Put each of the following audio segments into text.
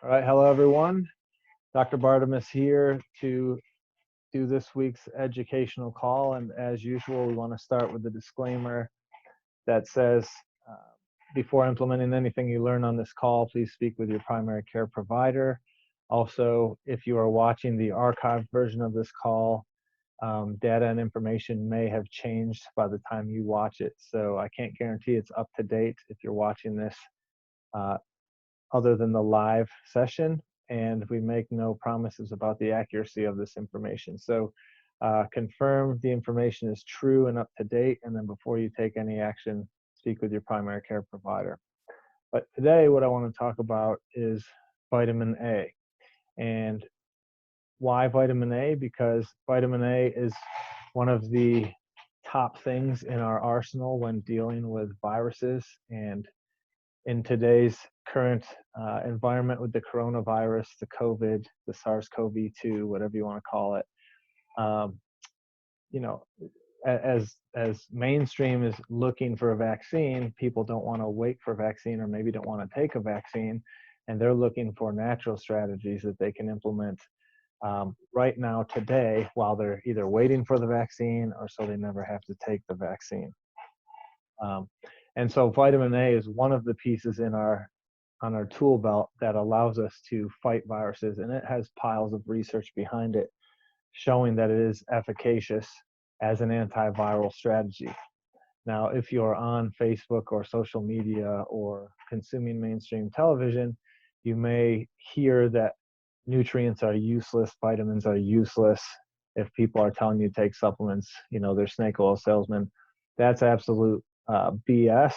All right, hello everyone. Dr. Bartemus here to do this week's educational call. And as usual, we want to start with the disclaimer that says, uh, before implementing anything you learn on this call, please speak with your primary care provider. Also, if you are watching the archived version of this call, data and information may have changed by the time you watch it. So I can't guarantee it's up to date if you're watching this uh, other than the live session, and we make no promises about the accuracy of this information. So confirm the information is true and up to date, and then before you take any action, speak with your primary care provider. But today, what I want to talk about is vitamin A. And why vitamin A? Because vitamin A is one of the top things in our arsenal when dealing with viruses. And in today's current environment with the coronavirus, the COVID, the SARS-CoV-2, whatever you want to call it, um, you know, as mainstream is looking for a vaccine, people don't want to wait for a vaccine or maybe don't want to take a vaccine, and they're looking for natural strategies that they can implement right now today while they're either waiting for the vaccine or so they never have to take the vaccine. Um, and so vitamin A is one of the pieces in our on our tool belt that allows us to fight viruses, and it has piles of research behind it showing that it is efficacious as an antiviral strategy. Now, if you're on Facebook or social media or consuming mainstream television, you may hear that nutrients are useless, vitamins are useless. If people are telling you to take supplements, they're snake oil salesmen. That's absolute BS,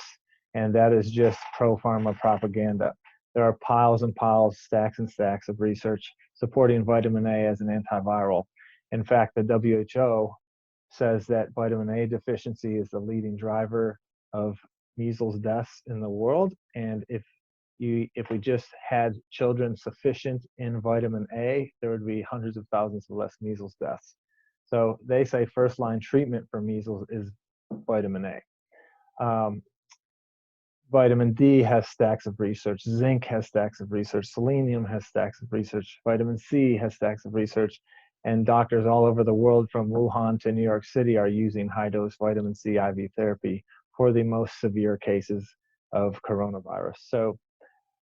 and that is just pro pharma propaganda. There are piles and piles, stacks and stacks of research supporting vitamin A as an antiviral. In fact, the WHO says that vitamin A deficiency is the leading driver of measles deaths in the world. And if we just had children sufficient in vitamin A, there would be hundreds of thousands of less measles deaths. So they say first line treatment for measles is vitamin A. Vitamin D has stacks of research. Zinc has stacks of research. Selenium has stacks of research. Vitamin C has stacks of research. And doctors all over the world, from Wuhan to New York City, are using high-dose vitamin C IV therapy for the most severe cases of coronavirus. So,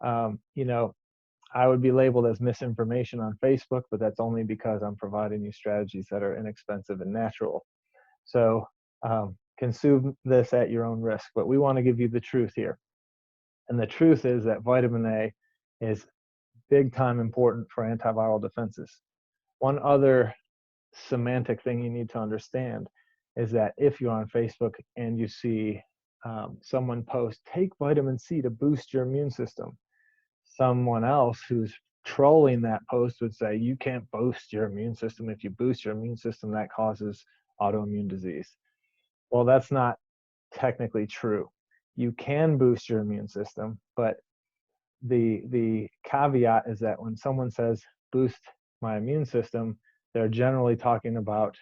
I would be labeled as misinformation on Facebook, but that's only because I'm providing you strategies that are inexpensive and natural. So consume this at your own risk, but we want to give you the truth here. And the truth is that vitamin A is big time important for antiviral defenses. One other semantic thing you need to understand is that if you're on Facebook and you see someone post, take vitamin C to boost your immune system, someone else who's trolling that post would say, you can't boost your immune system. If you boost your immune system, that causes autoimmune disease. Well, that's not technically true. You can boost your immune system, but the caveat is that when someone says boost my immune system, they're generally talking about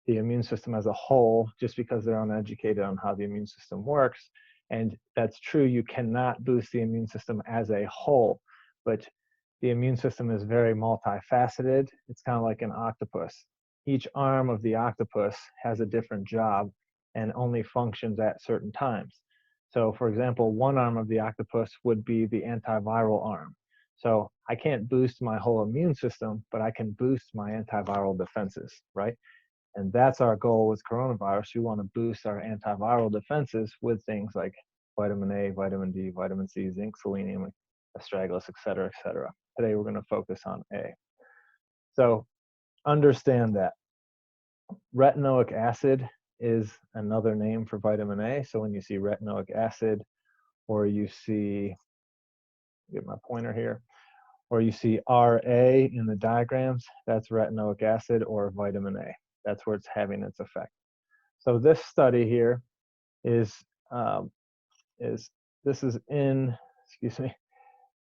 the immune system as a whole, just because they're uneducated on how the immune system works. And that's true, you cannot boost the immune system as a whole, but the immune system is very multifaceted. It's kind of like an octopus. Each arm of the octopus has a different job and only functions at certain times. So, for example, one arm of the octopus would be the antiviral arm. So I can't boost my whole immune system, but I can boost my antiviral defenses, right? And that's our goal with coronavirus. We want to boost our antiviral defenses with things like vitamin A, vitamin D, vitamin C, zinc, selenium, astragalus, et cetera, et cetera. Today, we're going to focus on A. So understand that retinoic acid is another name for vitamin A. So when you see retinoic acid, or you see, get my pointer here, or you see RA in the diagrams, that's retinoic acid or vitamin A. That's where it's having its effect. So this study here is this is in, excuse me,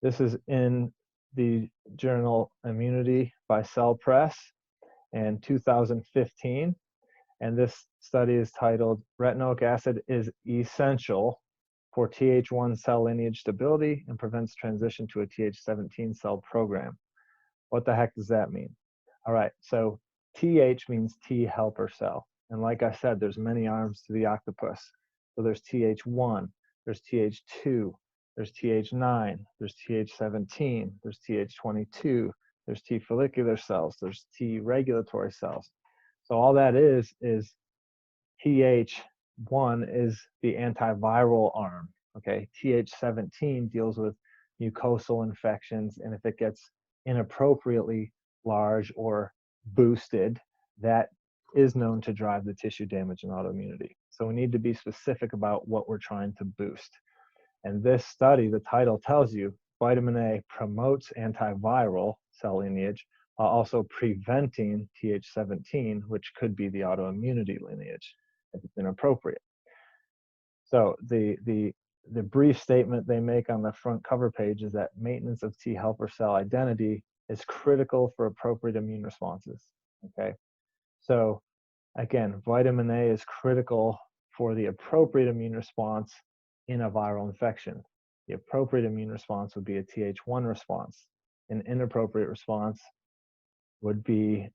this is in the journal Immunity by Cell Press in 2015. And this study is titled Retinoic Acid is Essential for Th1 cell lineage stability and prevents transition to a Th17 cell program. What the heck does that mean? All right, so Th means T helper cell. And like I said, there's many arms to the octopus. So there's Th1, there's Th2, there's Th9, there's Th17, there's Th22, there's T follicular cells, there's T regulatory cells. So all that is Th1 is the antiviral arm, okay? Th17 deals with mucosal infections, and if it gets inappropriately large or boosted, that is known to drive the tissue damage and autoimmunity. So we need to be specific about what we're trying to boost. And this study, the title tells you, vitamin A promotes antiviral cell lineage while also preventing Th17, which could be the autoimmunity lineage if it's inappropriate. So the brief statement they make on the front cover page is that maintenance of T helper cell identity is critical for appropriate immune responses. Okay, so again, vitamin A is critical for the appropriate immune response in a viral infection. The appropriate immune response would be a Th1 response. An inappropriate response would be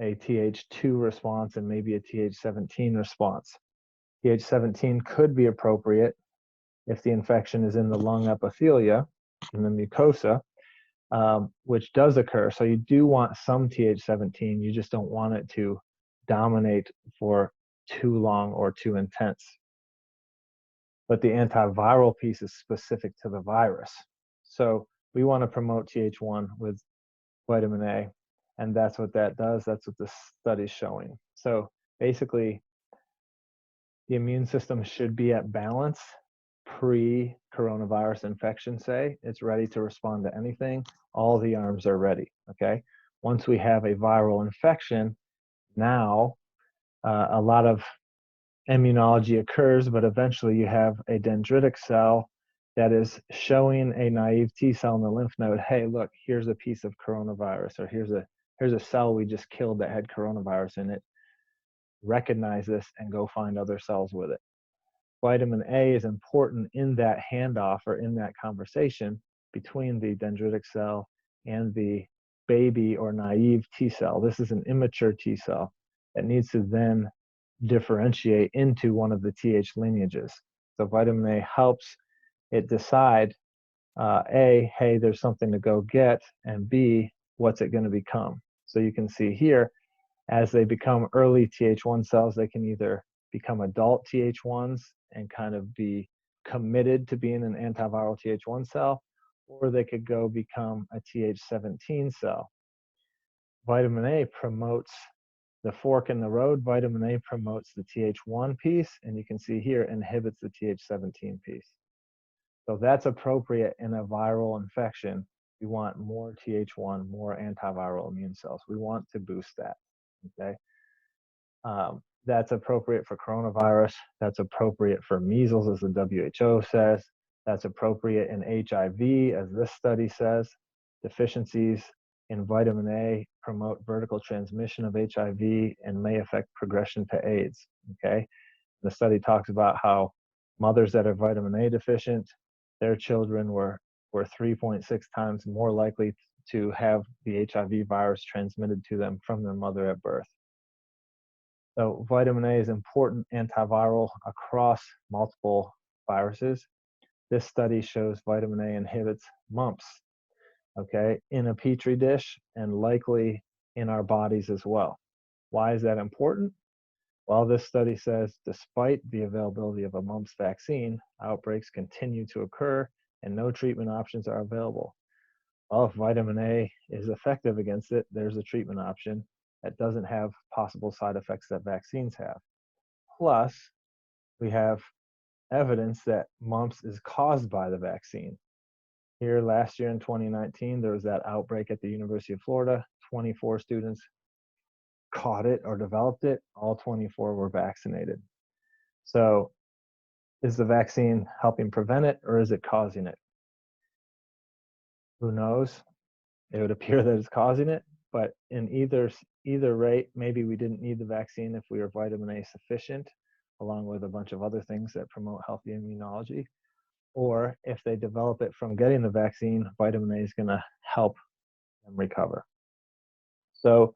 a Th2 response and maybe a Th17 response. Th17 could be appropriate if the infection is in the lung epithelia, in the mucosa, which does occur. So you do want some Th17, you just don't want it to dominate for too long or too intense. But the antiviral piece is specific to the virus. So we want to promote Th1 with vitamin A, and that's what that does. That's what the study's showing. So basically, the immune system should be at balance pre-coronavirus infection, say. It's ready to respond to anything. All the arms are ready, okay? Once we have a viral infection, now a lot of immunology occurs, but eventually you have a dendritic cell that is showing a naive T cell in the lymph node, hey, look, here's a piece of coronavirus, or here's a cell we just killed that had coronavirus in it. Recognize this and go find other cells with it. Vitamin A is important in that handoff or in that conversation between the dendritic cell and the baby or naive T cell. This is an immature T cell that needs to then differentiate into one of the Th lineages. So vitamin A helps it decide, A, hey, there's something to go get, and B, what's it going to become? So you can see here, as they become early Th1 cells, they can either become adult Th1s and kind of be committed to being an antiviral Th1 cell, or they could go become a Th17 cell. Vitamin A promotes the fork in the road. Vitamin A promotes the Th1 piece, and you can see here inhibits the Th17 piece. So that's appropriate in a viral infection. We want more Th1, more antiviral immune cells. We want to boost that, okay? That's appropriate for coronavirus. That's appropriate for measles, as the WHO says. That's appropriate in HIV, as this study says. Deficiencies in vitamin A promote vertical transmission of HIV and may affect progression to AIDS, okay? The study talks about how mothers that are vitamin A deficient, their children were 3.6 times more likely to have the HIV virus transmitted to them from their mother at birth. So vitamin A is important antiviral across multiple viruses. This study shows vitamin A inhibits mumps, okay, in a petri dish and likely in our bodies as well. Why is that important? Well, this study says despite the availability of a mumps vaccine, outbreaks continue to occur and no treatment options are available. Well, if vitamin A is effective against it, there's a treatment option that doesn't have possible side effects that vaccines have. Plus, we have evidence that mumps is caused by the vaccine. Here last year in 2019, there was that outbreak at the University of Florida. 24 students caught it or developed it. All 24 were vaccinated. So is the vaccine helping prevent it or is it causing it? Who knows? It would appear that it's causing it, but in either rate, maybe we didn't need the vaccine if we were vitamin A sufficient, along with a bunch of other things that promote healthy immunology. or if they develop it from getting the vaccine, vitamin A is going to help them recover. So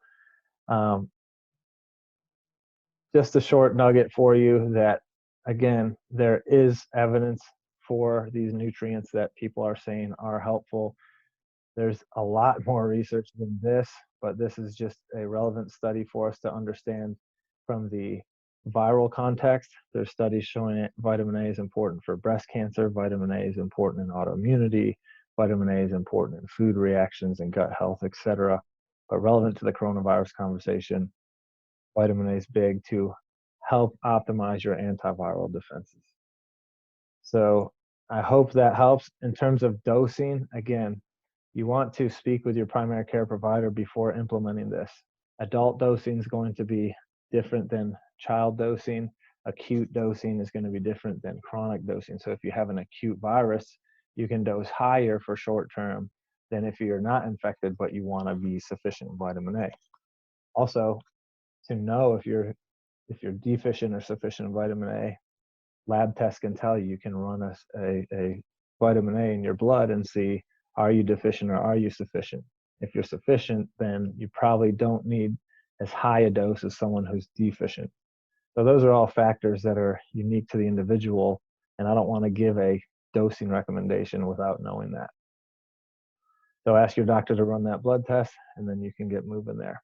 just a short nugget for you that, again, there is evidence for these nutrients that people are saying are helpful. There's a lot more research than this, but this is just a relevant study for us to understand from the viral context. There's studies showing that vitamin A is important for breast cancer, vitamin A is important in autoimmunity, vitamin A is important in food reactions and gut health, etc. But relevant to the coronavirus conversation, vitamin A is big to help optimize your antiviral defenses. So I hope that helps. In terms of dosing, again, you want to speak with your primary care provider before implementing this. Adult dosing is going to be different than child dosing. Acute dosing is going to be different than chronic dosing. So if you have an acute virus, you can dose higher for short term than if you're not infected, but you want to be sufficient in vitamin A. Also, to know if you're deficient or sufficient in vitamin A, lab tests can tell you. You can run a vitamin A in your blood and see, are you deficient or are you sufficient? If you're sufficient, then you probably don't need as high a dose as someone who's deficient. So those are all factors that are unique to the individual, and I don't want to give a dosing recommendation without knowing that. So ask your doctor to run that blood test, and then you can get moving there.